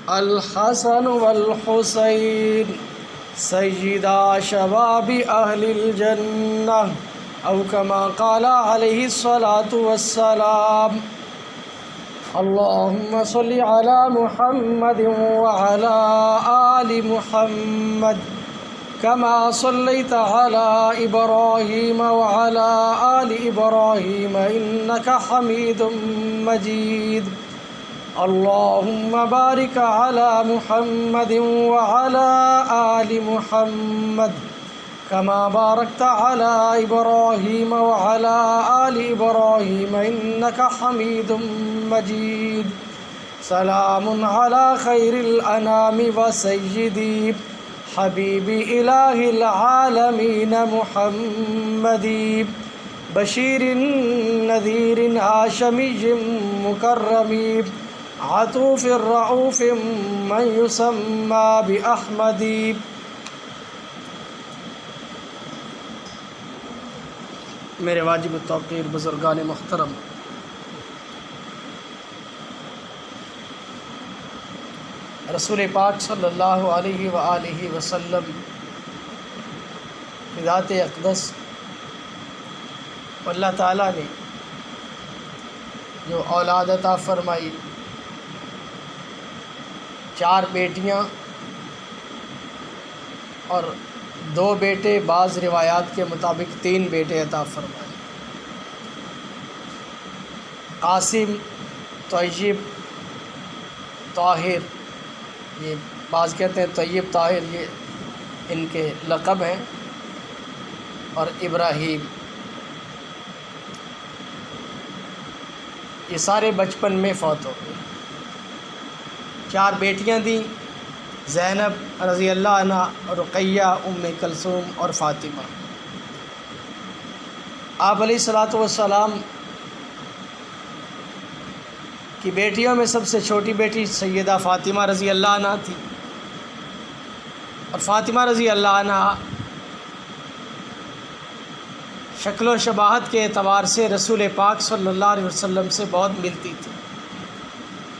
الحسن والحسین سیدا شباب اہل الجنہ او کما قال علیہ الصلاة والسلام اللہم صل علی محمد وعلی آل محمد کما صلیت علی ابراہیم وعلی آل ابراہیم انکا حمید مجید اللہم بارک علی محمد وعلی آل محمد کما بارکت علی ابراہیم وعلی آل ابراہیم انکا حمید مجید سلام علی خیر الانام وسیدی حبیبی الہ العالمین محمدی بشیر نذیر ہاشمی مکرمی عطوف الرعوف من یسمى بأحمدی. میرے واجب التوقیر بزرگان محترم، رسول پاک صلی اللہ علیہ وآلہ وسلم کی ذات اقدس اللہ تعالیٰ نے جو اولاد عطا فرمائی، 4 بیٹیاں اور 2 بیٹے، بعض روایات کے مطابق 3 بیٹے عطا فرمائے. قاسم، طیب، طاہر، یہ بعض کہتے ہیں طیب طاہر یہ ان کے لقب ہیں، اور ابراہیم. یہ سارے بچپن میں فوت ہو گئے. 4 بیٹیاں دیں، زینب رضی اللہ عنہ، رقیہ، ام کلثوم اور فاطمہ. آپ علیہ الصلاۃ والسلام کی بیٹیوں میں سب سے چھوٹی بیٹی سیدہ فاطمہ رضی اللہ عنہ تھی، اور فاطمہ رضی اللہ عنہ شکل و شباہت کے اعتبار سے رسول پاک صلی اللہ علیہ وسلم سے بہت ملتی تھی.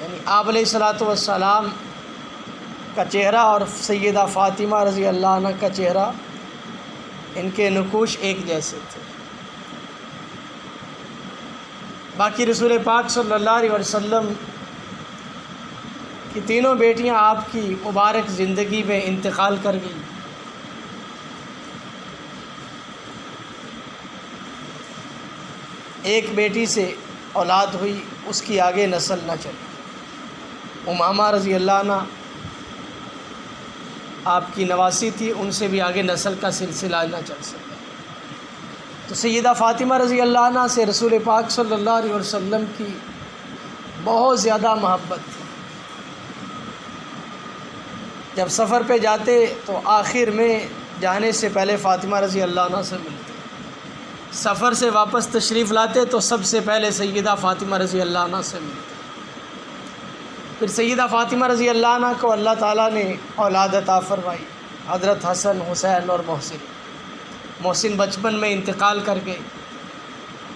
یعنی آپ علیہ الصلاۃ والسلام کا چہرہ اور سیدہ فاطمہ رضی اللہ عنہ کا چہرہ، ان کے نقوش ایک جیسے تھے. باقی رسول پاک صلی اللہ علیہ وسلم کی تینوں بیٹیاں آپ کی مبارک زندگی میں انتقال کر گئیں. ایک بیٹی سے اولاد ہوئی، اس کی آگے نسل نہ چلی. امامہ رضی اللہ عنہ آپ کی نواسی تھی، ان سے بھی آگے نسل کا سلسلہ نہ چل سکا. تو سیدہ فاطمہ رضی اللہ عنہ سے رسول پاک صلی اللہ علیہ وسلم کی بہت زیادہ محبت تھی. جب سفر پہ جاتے تو آخر میں جانے سے پہلے فاطمہ رضی اللہ عنہ سے ملتے، سفر سے واپس تشریف لاتے تو سب سے پہلے سیدہ فاطمہ رضی اللہ عنہ سے ملتے. پھر سیدہ فاطمہ رضی اللہ عنہ کو اللہ تعالیٰ نے اولاد عطا فرمائی، حضرت حسن، حسین اور محسن. محسن بچپن میں انتقال کر گئے.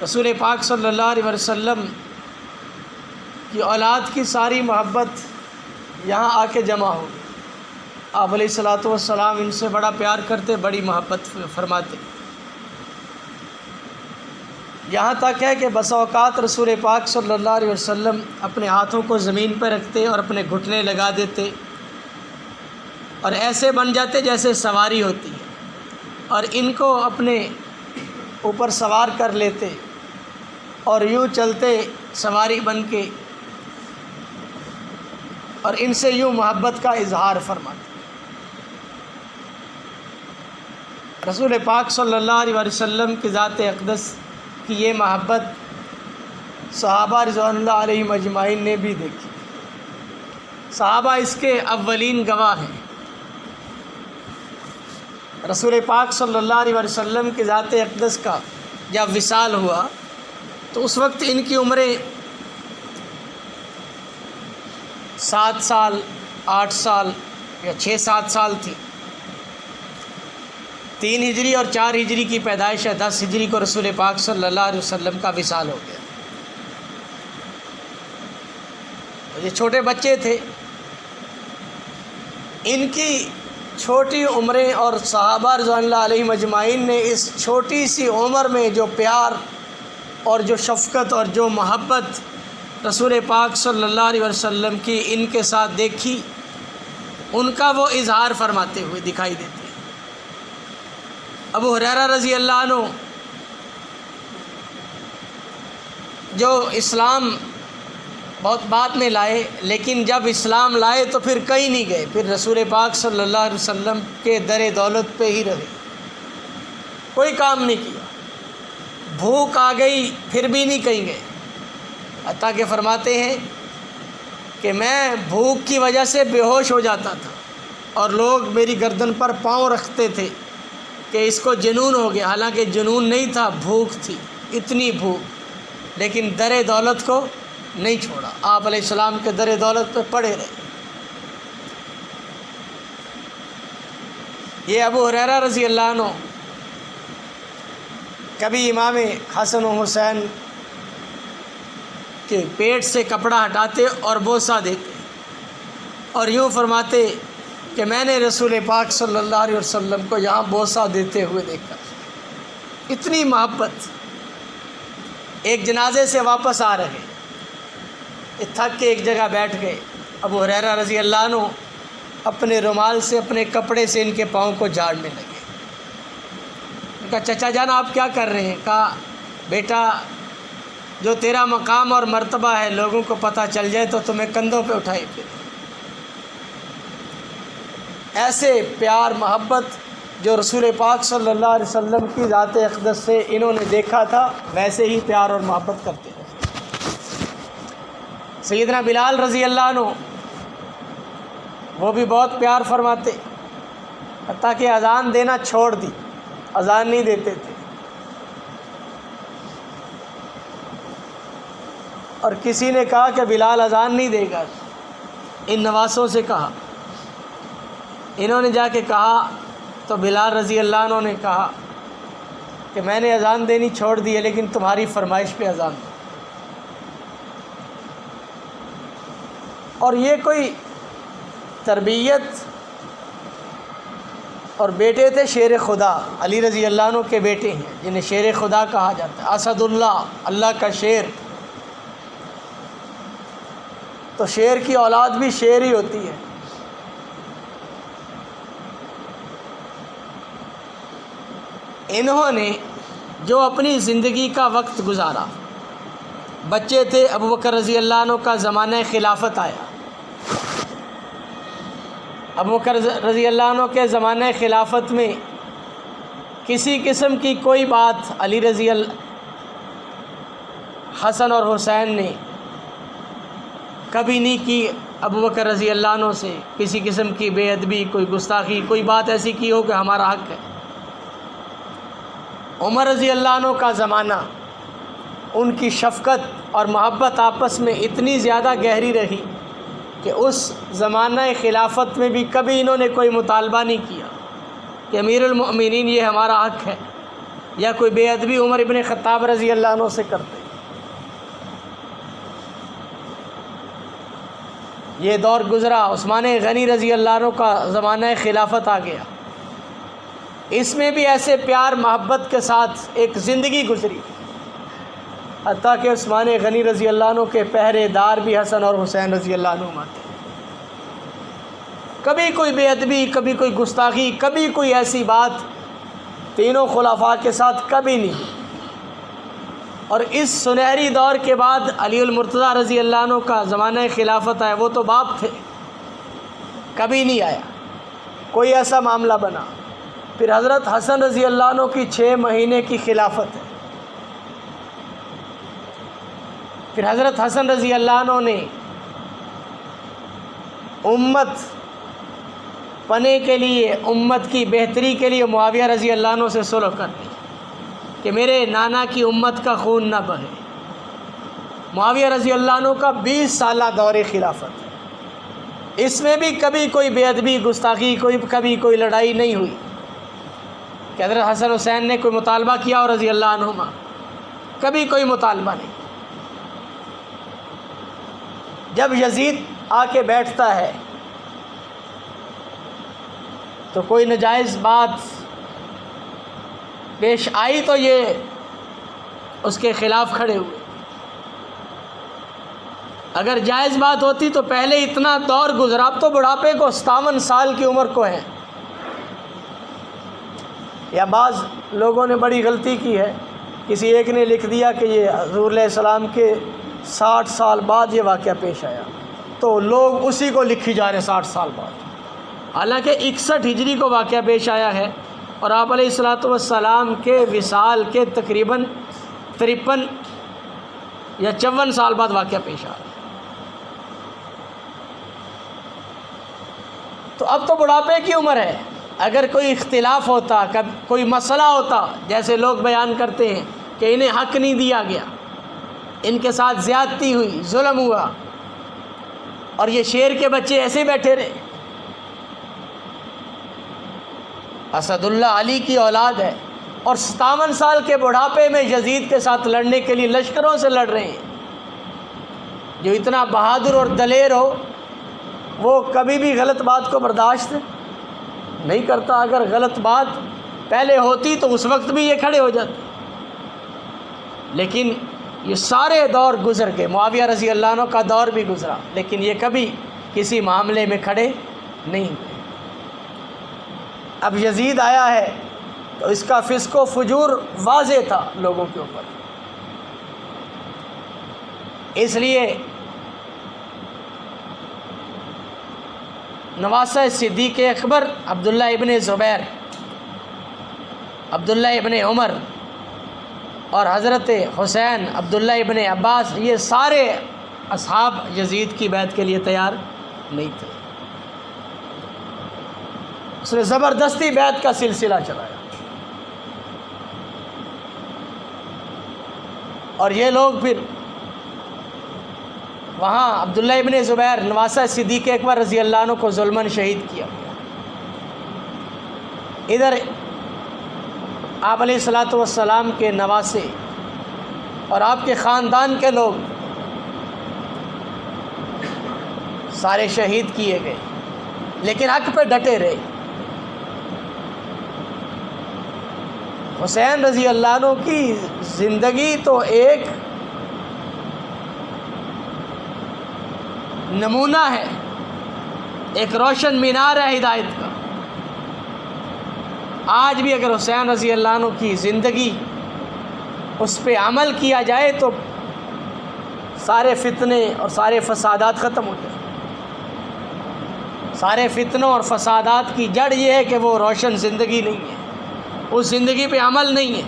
رسول پاک صلی اللہ علیہ وسلم کی اولاد کی ساری محبت یہاں آ کے جمع ہو گئی. آپ علیہ الصلاۃ والسلام ان سے بڑا پیار کرتے، بڑی محبت فرماتے. یہاں تک ہے کہ بسا اوقات رسول پاک صلی اللہ علیہ وسلم اپنے ہاتھوں کو زمین پہ رکھتے اور اپنے گھٹنے لگا دیتے، اور ایسے بن جاتے جیسے سواری ہوتی ہے، اور ان کو اپنے اوپر سوار کر لیتے اور یوں چلتے سواری بن کے، اور ان سے یوں محبت کا اظہار فرماتے. رسول پاک صلی اللہ علیہ وسلم کی ذات اقدس کی یہ محبت صحابہ رضوان اللہ علیہم اجمعین نے بھی دیکھی. صحابہ اس کے اولین گواہ ہیں. رسول پاک صلی اللہ علیہ وسلم کی ذات اقدس کا جب وصال ہوا تو اس وقت ان کی عمریں 7 سال، 8 سال یا 6-7 سال تھی. 3 ہجری اور 4 ہجری کی پیدائش ہے. 10 ہجری کو رسول پاک صلی اللہ علیہ وسلم کا وصال ہو گیا. یہ چھوٹے بچے تھے. ان کی چھوٹی عمریں اور صحابہ رضوان اللہ علیہم اجمعین نے اس چھوٹی سی عمر میں جو پیار اور جو شفقت اور جو محبت رسول پاک صلی اللہ علیہ وسلم کی ان کے ساتھ دیکھی، ان کا وہ اظہار فرماتے ہوئے دکھائی دیتے ہیں۔ ابو ہریرہ رضی اللہ عنہ جو اسلام بہت بعد میں لائے، لیکن جب اسلام لائے تو پھر کہیں نہیں گئے، پھر رسول پاک صلی اللہ علیہ وسلم کے در دولت پہ ہی رہے، کوئی کام نہیں کیا۔ بھوک آ گئی پھر بھی نہیں کہیں گئے، حتیٰ کہ فرماتے ہیں کہ میں بھوک کی وجہ سے بے ہوش ہو جاتا تھا اور لوگ میری گردن پر پاؤں رکھتے تھے کہ اس کو جنون ہو گیا، حالانکہ جنون نہیں تھا، بھوک تھی، اتنی بھوک، لیکن در دولت کو نہیں چھوڑا، آپ علیہ السلام کے در دولت پہ پڑے رہے۔ یہ ابو ہریرہ رضی اللہ عنہ کبھی امام حسن و حسین کے پیٹ سے کپڑا ہٹاتے اور بوسہ دیتے اور یوں فرماتے کہ میں نے رسول پاک صلی اللہ علیہ وسلم کو یہاں بوسہ دیتے ہوئے دیکھا۔ اتنی محبت۔ ایک جنازے سے واپس آ رہے، تھک کے ایک جگہ بیٹھ گئے، ابو ہریرہ رضی اللہ عنہ اپنے رومال سے، اپنے کپڑے سے ان کے پاؤں کو جھاڑنے لگے۔ کہا چچا جان آپ کیا کر رہے ہیں؟ کہا بیٹا جو تیرا مقام اور مرتبہ ہے لوگوں کو پتہ چل جائے تو تمہیں کندھوں پہ اٹھائے پھر۔ ایسے پیار محبت جو رسول پاک صلی اللہ علیہ وسلم کی ذات اقدس سے انہوں نے دیکھا تھا، ویسے ہی پیار اور محبت کرتے ہیں۔ سیدنا بلال رضی اللہ عنہ وہ بھی بہت پیار فرماتے، حتیٰ کہ اذان دینا چھوڑ دی، اذان نہیں دیتے تھے۔ اور کسی نے کہا کہ بلال اذان نہیں دے گا، ان نواسوں سے کہا، انہوں نے جا کے کہا تو بلال رضی اللہ عنہ نے کہا کہ میں نے اذان دینی چھوڑ دی ہے لیکن تمہاری فرمائش پہ اذان دو۔ اور یہ کوئی تربیت، اور بیٹے تھے شیر خدا، علی رضی اللہ عنہ کے بیٹے ہیں جنہیں شیر خدا کہا جاتا ہے، اسد اللہ، اللہ کا شیر۔ تو شیر کی اولاد بھی شیر ہی ہوتی ہے۔ انہوں نے جو اپنی زندگی کا وقت گزارا، بچے تھے، ابو بکر رضی اللہ عنہ کا زمانہ خلافت آیا، ابو بکر رضی اللہ عنہ کے زمانہ خلافت میں کسی قسم کی کوئی بات علی رضی حسن اور حسین نے کبھی نہیں کی ابو بکر رضی اللہ عنہ سے، کسی قسم کی بے ادبی، کوئی گستاخی، کوئی بات ایسی کی ہو کہ ہمارا حق ہے۔ عمر رضی اللہ عنہ کا زمانہ، ان کی شفقت اور محبت آپس میں اتنی زیادہ گہری رہی کہ اس زمانہ خلافت میں بھی کبھی انہوں نے کوئی مطالبہ نہیں کیا کہ امیر المؤمنین یہ ہمارا حق ہے، یا کوئی بے ادبی عمر ابن خطاب رضی اللہ عنہ سے کرتے۔ یہ دور گزرا، عثمان غنی رضی اللہ عنہ کا زمانہ خلافت آ گیا، اس میں بھی ایسے پیار محبت کے ساتھ ایک زندگی گزری، حتیٰ کہ عثمان غنی رضی اللہ عنہ کے پہرے دار بھی حسن اور حسین رضی اللہ عنہ تھے۔ کبھی کوئی بے ادبی، کبھی کوئی گستاخی، کبھی کوئی ایسی بات تینوں خلفاء کے ساتھ کبھی نہیں۔ اور اس سنہری دور کے بعد علی المرتضیٰ رضی اللہ عنہ کا زمانہ خلافت آیا، وہ تو باپ تھے، کبھی نہیں آیا کوئی ایسا معاملہ بنا۔ پھر حضرت حسن رضی اللہ عنہ کی 6 مہینے کی خلافت ہے، پھر حضرت حسن رضی اللہ عنہ نے امت پنے کے لیے، امت کی بہتری کے لیے معاویہ رضی اللہ عنہ سے صلح کر لی کہ میرے نانا کی امت کا خون نہ بہے۔ معاویہ رضی اللہ عنہ کا 20 سالہ دور خلافت ہے، اس میں بھی کبھی کوئی بے ادبی، گستاخی، کبھی کوئی لڑائی نہیں ہوئی کہ حضرت حسن حسین نے کوئی مطالبہ کیا اور رضی اللہ عنہما، کبھی کوئی مطالبہ نہیں۔ جب یزید آ کے بیٹھتا ہے تو کوئی ناجائز بات پیش آئی تو یہ اس کے خلاف کھڑے ہوئے. اگر جائز بات ہوتی تو پہلے اتنا دور گزرا. اب تو بڑھاپے کو 57 سال کی عمر کو ہے. یا بعض لوگوں نے بڑی غلطی کی ہے، کسی ایک نے لکھ دیا کہ یہ حضور علیہ السلام کے 60 سال بعد یہ واقعہ پیش آیا، تو لوگ اسی کو لکھی جا رہے 60 سال بعد. حالانکہ 61 ہجری کو واقعہ پیش آیا ہے اور آپ علیہ الصلاۃ والسلام کے وصال کے تقریباً 53 یا 54 سال بعد واقعہ پیش آیا. تو اب تو بڑھاپے کی عمر ہے. اگر کوئی اختلاف ہوتا، کوئی مسئلہ ہوتا، جیسے لوگ بیان کرتے ہیں کہ انہیں حق نہیں دیا گیا، ان کے ساتھ زیادتی ہوئی، ظلم ہوا، اور یہ شیر کے بچے ایسے بیٹھے رہے. اسد اللہ علی کی اولاد ہے اور 57 سال کے بڑھاپے میں یزید کے ساتھ لڑنے کے لیے لشکروں سے لڑ رہے ہیں. جو اتنا بہادر اور دلیر ہو وہ کبھی بھی غلط بات کو برداشت نہیں کرتا. اگر غلط بات پہلے ہوتی تو اس وقت بھی یہ کھڑے ہو جاتے. لیکن یہ سارے دور گزر گئے. معاویہ رضی اللہ عنہ کا دور بھی گزرا، لیکن یہ کبھی کسی معاملے میں کھڑے نہیں ہوئے. اب یزید آیا ہے تو اس کا فسق و فجور واضح تھا لوگوں کے اوپر. اس لیے نواسہ صدیق اکبر، عبداللہ ابن زبیر، عبداللہ ابن عمر اور حضرت حسین، عبداللہ ابن عباس، یہ سارے اصحاب یزید کی بیعت کے لیے تیار نہیں تھے. اس نے زبردستی بیعت کا سلسلہ چلایا. اور یہ لوگ پھر وہاں عبداللہ ابن زبیر، نواسہ صدیق اکبر رضی اللہ عنہ کو ظلماً شہید کیا. ادھر آپ علیہ الصلاۃ والسلام کے نواسے اور آپ کے خاندان کے لوگ سارے شہید کیے گئے، لیکن حق پہ ڈٹے رہے. حسین رضی اللہ عنہ کی زندگی تو ایک نمونہ ہے، ایک روشن مینار ہے ہدایت کا. آج بھی اگر حسین رضی اللہ عنہ کی زندگی اس پہ عمل کیا جائے تو سارے فتنے اور سارے فسادات ختم ہو جائیں. سارے فتنوں اور فسادات کی جڑ یہ ہے کہ وہ روشن زندگی نہیں ہے، اس زندگی پہ عمل نہیں ہے.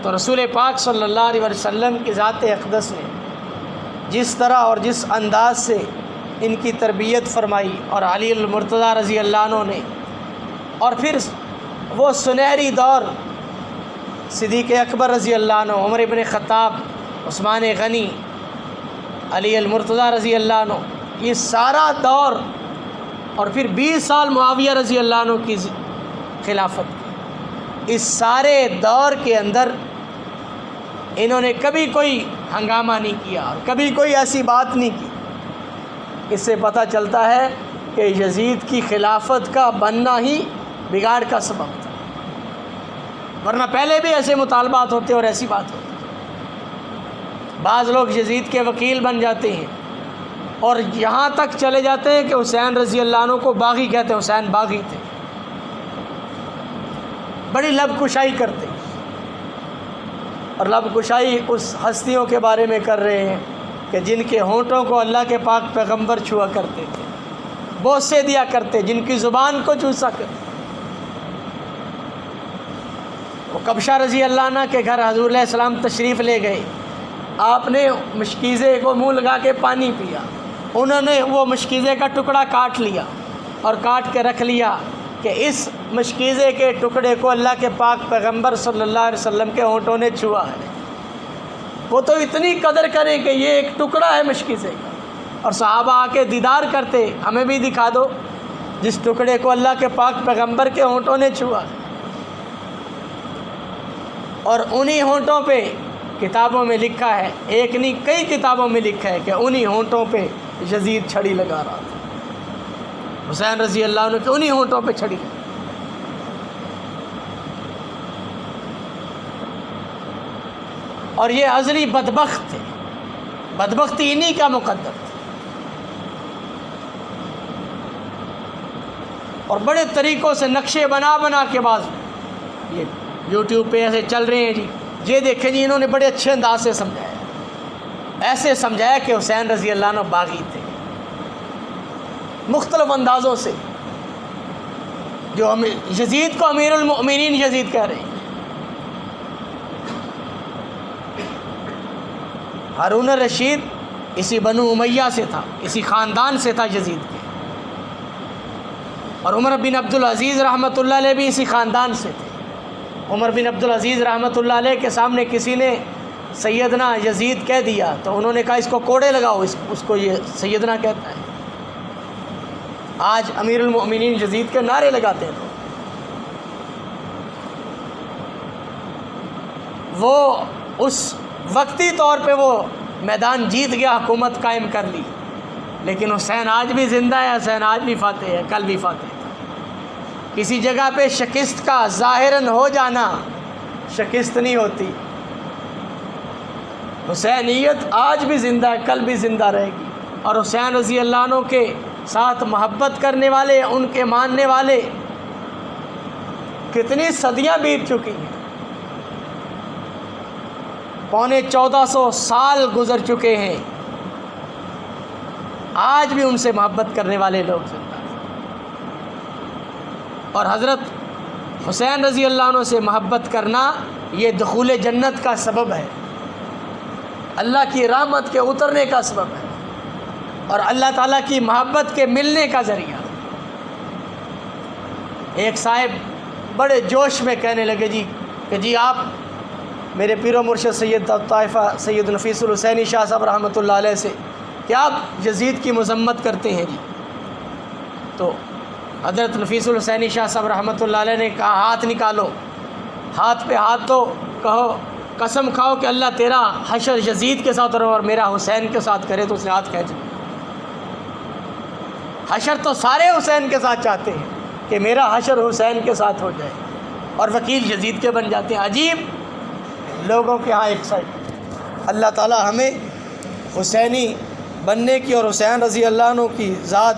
تو رسول پاک صلی اللہ علیہ وسلم کی ذات اقدس نے جس طرح اور جس انداز سے ان کی تربیت فرمائی، اور علی المرتضیٰ رضی اللہ عنہ نے، اور پھر وہ سنہری دور صدیق اکبر رضی اللہ عنہ، عمر ابن خطاب، عثمان غنی، علی المرتضیٰ رضی اللہ عنہ، یہ سارا دور، اور پھر 20 سال معاویہ رضی اللہ عنہ کی خلافت، اس سارے دور کے اندر انہوں نے کبھی کوئی ہنگامہ نہیں کیا اور کبھی کوئی ایسی بات نہیں کی. اس سے پتہ چلتا ہے کہ یزید کی خلافت کا بننا ہی بگاڑ کا سبب تھا، ورنہ پہلے بھی ایسے مطالبات ہوتے اور ایسی بات ہوتی. بعض لوگ یزید کے وکیل بن جاتے ہیں اور یہاں تک چلے جاتے ہیں کہ حسین رضی اللہ عنہ کو باغی کہتے ہیں، حسین باغی تھے، بڑی لب کشائی کرتے ہیں. اور لب کشائی اس ہستیوں کے بارے میں کر رہے ہیں کہ جن کے ہونٹوں کو اللہ کے پاک پیغمبر چھوا کرتے تھے، بوسے دیا کرتے، جن کی زبان کو چوسا کرتے. وہ کبشہ رضی اللہ عنہ کے گھر حضور علیہ السلام تشریف لے گئے، آپ نے مشکیزے کو منہ لگا کے پانی پیا، انہوں نے وہ مشکیزے کا ٹکڑا کاٹ لیا اور کاٹ کے رکھ لیا کہ اس مشکیزے کے ٹکڑے کو اللہ کے پاک پیغمبر صلی اللہ علیہ وسلم کے ہونٹوں نے چھوا ہے. وہ تو اتنی قدر کریں کہ یہ ایک ٹکڑا ہے مشکیزے کا، اور صحابہ آ کے دیدار کرتے، ہمیں بھی دکھا دو جس ٹکڑے کو اللہ کے پاک پیغمبر کے ہونٹوں نے چھوا ہے. اور انہی ہونٹوں پہ کتابوں میں لکھا ہے، ایک نہیں کئی کتابوں میں لکھا ہے کہ انہی ہونٹوں پہ یزید چھڑی لگا رہا تھا. حسین رضی اللہ عنہ کے انہی ہونٹوں پہ چھڑی۔ اور یہ ازلی بدبخت تھے، بدبختی انہی کا مقدر تھا، اور بڑے طریقوں سے نقشے بنا بنا کے بعض یہ یوٹیوب پہ ایسے چل رہے ہیں جی، یہ دیکھیں جی انہوں نے بڑے اچھے انداز سے سمجھایا، ایسے سمجھایا کہ حسین رضی اللہ عنہ باغی تھے، مختلف اندازوں سے، جو یزید کو امیر المؤمنین یزید کہہ رہے ہیں۔ ہارون الرشید اسی بنو امیہ سے تھا، اسی خاندان سے تھا یزید کے، اور عمر بن عبدالعزیز رحمۃ اللہ علیہ بھی اسی خاندان سے تھے۔ عمر بن عبدالعزیز رحمۃ اللہ علیہ کے سامنے کسی نے سیدنا یزید کہہ دیا تو انہوں نے کہا اس کو کوڑے لگاؤ، اس کو یہ سیدنا کہتا ہے۔ آج امیر المؤمنین یزید کے نعرے لگاتے ہیں، وہ اس وقتی طور پہ وہ میدان جیت گیا، حکومت قائم کر لی، لیکن حسین آج بھی زندہ ہے، حسین آج بھی فاتح ہے، کل بھی فاتح تھا۔ کسی جگہ پہ شکست کا ظاہراً ہو جانا شکست نہیں ہوتی، حسینیت آج بھی زندہ ہے، کل بھی زندہ رہے گی۔ اور حسین رضی اللہ عنہ کے ساتھ محبت کرنے والے، ان کے ماننے والے کتنی صدیاں بیت چکی ہیں، 1450 سال گزر چکے ہیں، آج بھی ان سے محبت کرنے والے لوگ زندہ ہیں۔ اور حضرت حسین رضی اللہ عنہ سے محبت کرنا یہ دخول جنت کا سبب ہے، اللہ کی رحمت کے اترنے کا سبب ہے، اور اللہ تعالیٰ کی محبت کے ملنے کا ذریعہ۔ ایک صاحب بڑے جوش میں کہنے لگے کہ جی آپ میرے پیر و مرشد سید طائفہ سید نفیس الحسینی شاہ صاحب رحمۃ اللہ علیہ سے کہ آپ یزید کی مذمت کرتے ہیں جی۔ تو حضرت نفیس الحسینی شاہ صاحب رحمۃ اللہ علیہ نے کہا ہاتھ نکالو، ہاتھ پہ ہاتھ دو، کہو قسم کھاؤ کہ اللہ تیرا حشر یزید کے ساتھ اور میرا حسین کے ساتھ کرے۔ تو اس نے ہاتھ کھینچ لیا۔ حشر تو سارے حسین کے ساتھ چاہتے ہیں کہ میرا حشر حسین کے ساتھ ہو جائے، اور وکیل یزید کے بن جاتے ہیں۔ عجیب لوگوں کے ہاں ایک سائڈ۔ اللہ تعالی ہمیں حسینی بننے کی اور حسین رضی اللہ عنہ کی ذات